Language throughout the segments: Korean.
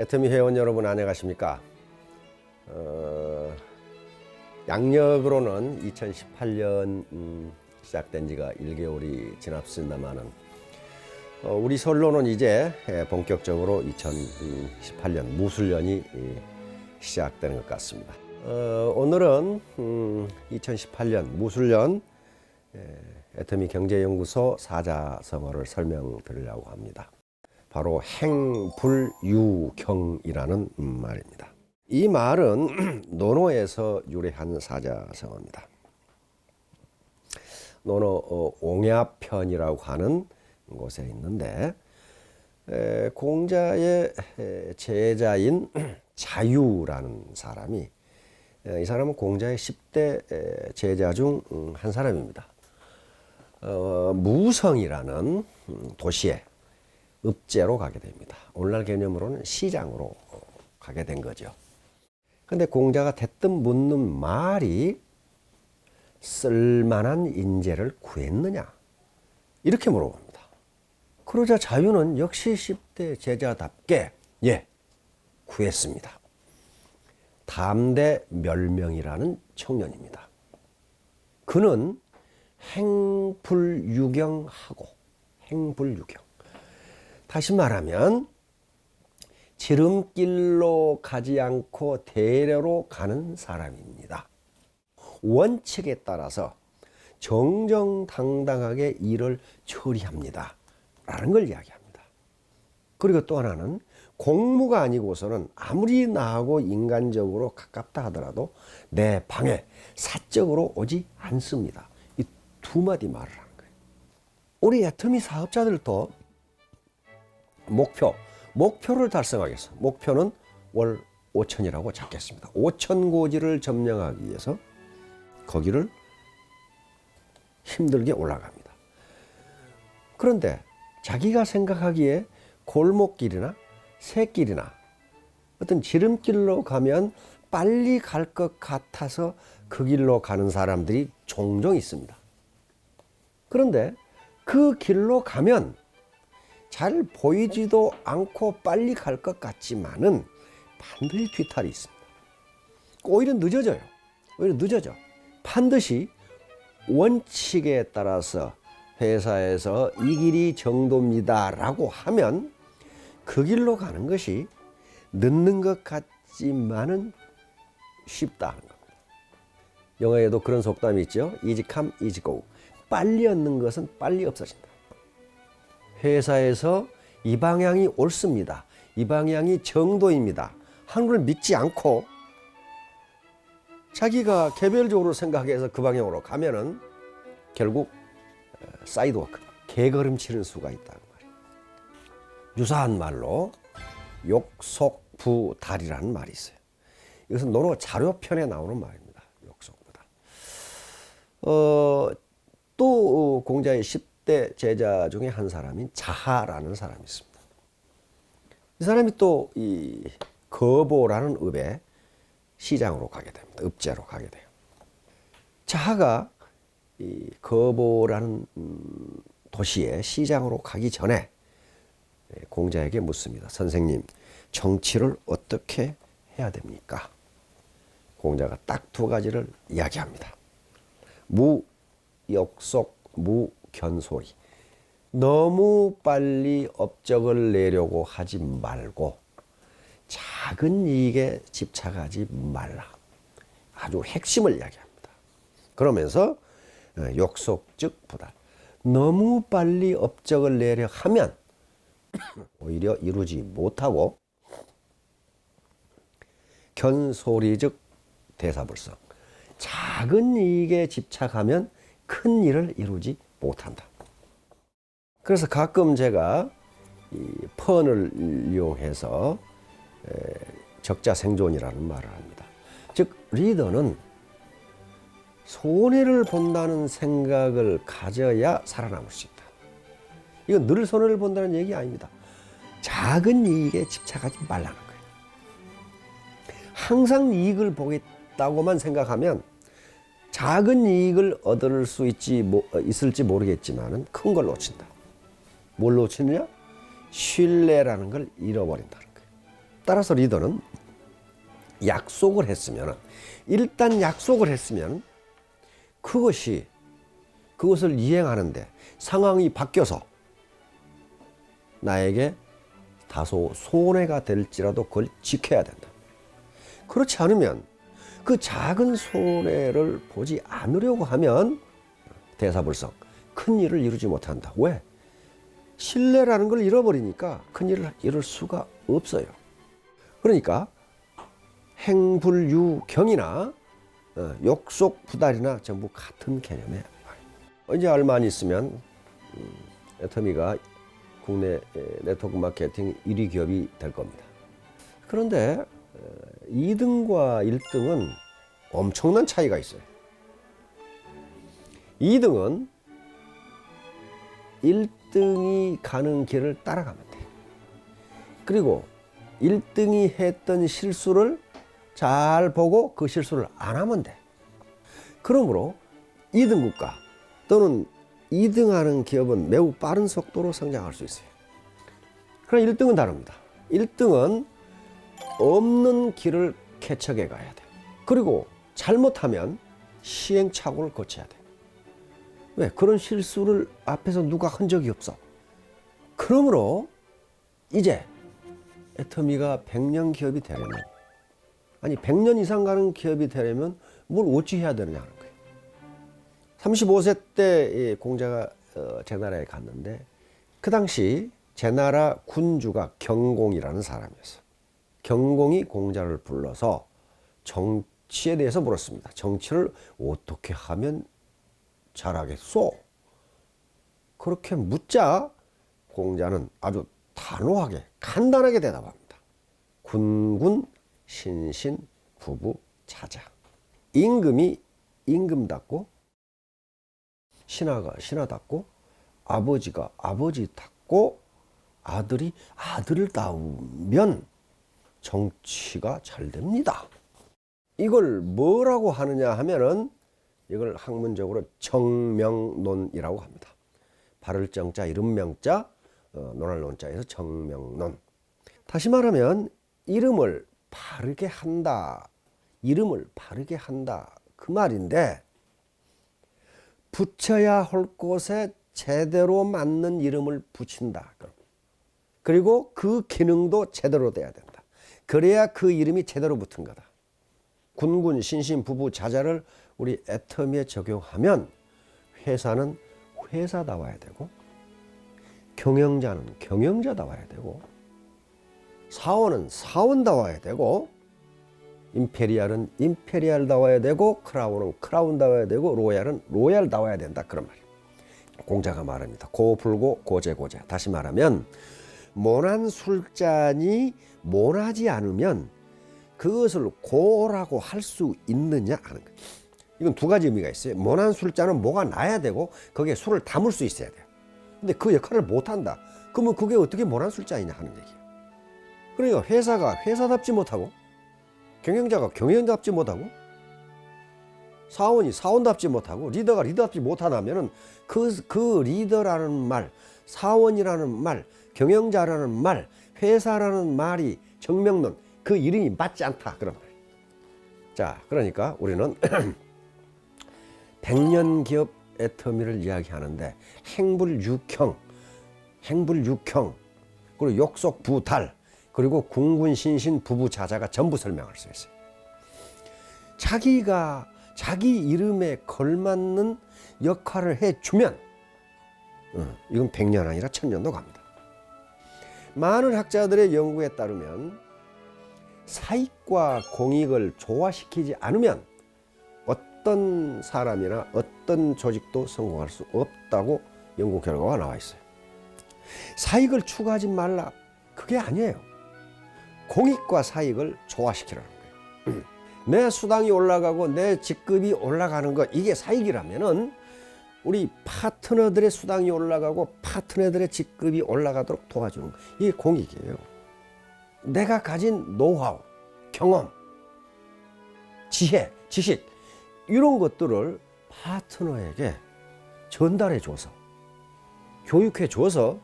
애터미 회원 여러분 안녕하십니까? 양력으로는 2018년 시작된 지가 1개월이 지났습니다만은 우리 설로는 이제 본격적으로 2018년 무술년이 시작되는 것 같습니다. 오늘은 2018년 무술년 애터미 경제연구소 사자성어를 설명드리려고 합니다. 바로 행불유경이라는 말입니다. 이 말은 논어에서 유래한 사자성어입니다. 논어 옹야편이라고 하는 곳에 있는데 공자의 제자인 자유라는 사람이, 이 사람은 공자의 10대 제자 중 한 사람입니다. 무성이라는 도시에 읍제로 가게 됩니다. 오늘날 개념으로는 시장으로 가게 된 거죠. 근데 공자가 대뜸 묻는 말이 쓸만한 인재를 구했느냐? 이렇게 물어봅니다. 그러자 자유는 역시 10대 제자답게 구했습니다. 담대 멸명이라는 청년입니다. 그는 행불유경하고, 행불유경, 다시 말하면 지름길로 가지 않고 대로로 가는 사람입니다. 원칙에 따라서 정정당당하게 일을 처리합니다 라는 걸 이야기합니다. 그리고 또 하나는 공무가 아니고서는 아무리 나하고 인간적으로 가깝다 하더라도 내 방에 사적으로 오지 않습니다. 이 두 마디 말을 하는 거예요. 우리 애터미 사업자들도 목표를 달성하겠어. 목표는 월 5천이라고 잡겠습니다. 5천 고지를 점령하기 위해서 거기를 힘들게 올라갑니다. 그런데 자기가 생각하기에 골목길이나 새길이나 어떤 지름길로 가면 빨리 갈 것 같아서 그 길로 가는 사람들이 종종 있습니다. 그런데 그 길로 가면 잘 보이지도 않고 빨리 갈 것 같지만은 반드시 뒤탈이 있습니다. 오히려 늦어져요. 반드시 원칙에 따라서 회사에서 이 길이 정도입니다 라고 하면 그 길로 가는 것이 늦는 것 같지만은 쉽다 하는 겁니다. 영어에도 그런 속담이 있죠. Easy come, easy go. 빨리 얻는 것은 빨리 없어진다. 회사에서 이 방향이 옳습니다, 이 방향이 정도입니다 하는 걸 믿지 않고 자기가 개별적으로 생각해서 그 방향으로 가면은 결국 사이드워크, 개걸음치는 수가 있다는 말이에요. 유사한 말로 욕속부달이라는 말이 있어요. 이것은 논어 자료편에 나오는 말입니다. 욕속부달. 또 공자의 10대 제자 중에 한 사람인 자하라는 사람이 있습니다. 이 사람이 또 이 거보라는 읍에 시장으로 가게 됩니다. 읍제로 가게 돼요. 자하가 이 거보라는 도시에 시장으로 가기 전에 공자에게 묻습니다. 선생님, 정치를 어떻게 해야 됩니까? 공자가 딱 두 가지를 이야기합니다. 무역속, 무견소리. 너무 빨리 업적을 내려고 하지 말고 작은 이익에 집착하지 말라. 아주 핵심을 이야기합니다. 그러면서 욕속즉부달. 너무 빨리 업적을 내려 하면 오히려 이루지 못하고, 견소리즉 대사불성. 작은 이익에 집착하면 큰 일을 이루지 못한다. 그래서 가끔 제가 이 펀을 이용해서 적자생존이라는 말을 합니다. 즉 리더는 손해를 본다는 생각을 가져야 살아남을 수 있다. 이건 늘 손해를 본다는 얘기 아닙니다. 작은 이익에 집착하지 말라는 거예요. 항상 이익을 보겠다고만 생각하면 작은 이익을 얻을 수 있을지 모르겠지만 큰 걸 놓친다. 뭘 놓치느냐? 신뢰라는 걸 잃어버린다는 거예요. 따라서 리더는 약속을 했으면, 일단 약속을 했으면 그것을 이행하는데 상황이 바뀌어서 나에게 다소 손해가 될지라도 그걸 지켜야 된다. 그렇지 않으면 그 작은 손해를 보지 않으려고 하면 대사불성, 큰 일을 이루지 못한다. 왜? 신뢰라는 걸 잃어버리니까 큰 일을 이룰 수가 없어요. 그러니까 행불유경이나 욕속부달이나 전부 같은 개념에 이제 얼마 안 있으면 애터미가 국내 네트워크 마케팅 1위 기업이 될 겁니다. 그런데 2등과 1등은 엄청난 차이가 있어요. 2등은 1등이 가는 길을 따라가면 돼. 그리고 1등이 했던 실수를 잘 보고 그 실수를 안 하면 돼. 그러므로 2등 국가 또는 2등 하는 기업은 매우 빠른 속도로 성장할 수 있어요. 그러나 1등은 다릅니다. 1등은 없는 길을 개척해 가야 돼. 그리고 잘못하면 시행착오를 거쳐야 돼. 왜? 그런 실수를 앞에서 누가 한 적이 없어. 그러므로 이제 애터미가 100년 기업이 되려면, 아니 100년 이상 가는 기업이 되려면 뭘 어찌 해야 되느냐 하는 거예요. 35세 때 공자가 제나라에 갔는데 그 당시 제나라 군주가 경공이라는 사람이었어. 경공이 공자를 불러서 정치에 대해서 물었습니다. 정치를 어떻게 하면 잘하겠소? 그렇게 묻자 공자는 아주 단호하게 간단하게 대답합니다. 군군 신신 부부 자자. 임금이 임금답고 신하가 신하답고 아버지가 아버지답고 아들이 아들다우면 정치가 잘 됩니다. 이걸 뭐라고 하느냐 하면은 이걸 학문적으로 정명론이라고 합니다. 바를 정자, 이름 명자, 논할 논자에서 정명론. 다시 말하면 이름을 바르게 한다. 이름을 바르게 한다. 그 말인데 붙여야 할 곳에 제대로 맞는 이름을 붙인다. 그리고 그 기능도 제대로 돼야 된다. 그래야 그 이름이 제대로 붙은 거다. 군군 신신 부부 자자를 우리 애터미에 적용하면 회사는 회사다워야 되고 경영자는 경영자다워야 되고 사원은 사원다워야 되고 임페리알은 임페리알다워야 되고 크라운은 크라운다워야 되고 로얄은 로얄다워야 된다. 그런 말이에요. 공자가 말합니다. 고불고 고제고제. 다시 말하면 모난 술잔이 모나지 않으면 그것을 고라고 할 수 있느냐 하는 거예요. 이건 두 가지 의미가 있어요. 모난 술잔은 뭐가 나야 되고 거기에 술을 담을 수 있어야 돼요. 근데 그 역할을 못한다. 그러면 그게 어떻게 모난 술잔이냐 하는 얘기예요. 그러니까 회사가 회사답지 못하고 경영자가 경영답지 못하고 사원이 사원답지 못하고 리더가 리더답지 못하다면은 그 리더라는 말, 사원이라는 말, 경영자라는 말, 회사라는 말이 정명론 그 이름이 맞지 않다 그런 말이에요. 자, 그러니까 우리는 100년 기업 애터미를 이야기하는데 행불육형, 그리고 욕속부달, 그리고 군군신신 부부자자가 전부 설명할 수 있어요. 자기 이름에 걸맞는 역할을 해주면 이건 100년 아니라 1000년도 갑니다. 많은 학자들의 연구에 따르면 사익과 공익을 조화시키지 않으면 어떤 사람이나 어떤 조직도 성공할 수 없다고 연구 결과가 나와 있어요. 사익을 추구하지 말라. 그게 아니에요. 공익과 사익을 조화시키라는 거예요. 내 수당이 올라가고 내 직급이 올라가는 것, 이게 사익이라면은 우리 파트너들의 수당이 올라가고 파트너들의 직급이 올라가도록 도와주는 거, 이게 공익이에요. 내가 가진 노하우, 경험, 지혜, 지식 이런 것들을 파트너에게 전달해 줘서 교육해 줘서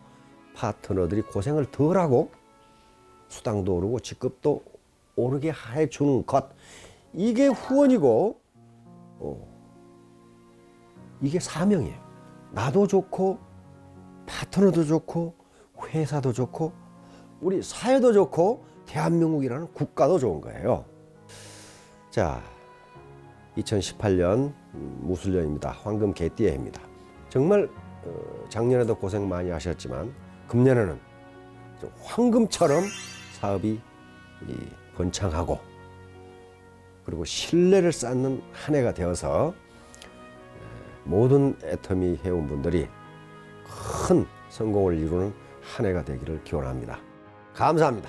파트너들이 고생을 덜하고 수당도 오르고 직급도 오르게 해주는 것, 이게 후원이고 이게 사명이에요. 나도 좋고 파트너도 좋고 회사도 좋고 우리 사회도 좋고 대한민국이라는 국가도 좋은 거예요. 자, 2018년 무술년입니다. 황금 개띠의 해입니다. 정말 작년에도 고생 많이 하셨지만 금년에는 황금처럼 사업이 번창하고 그리고 신뢰를 쌓는 한 해가 되어서 모든 애터미 회원분들이 큰 성공을 이루는 한 해가 되기를 기원합니다. 감사합니다.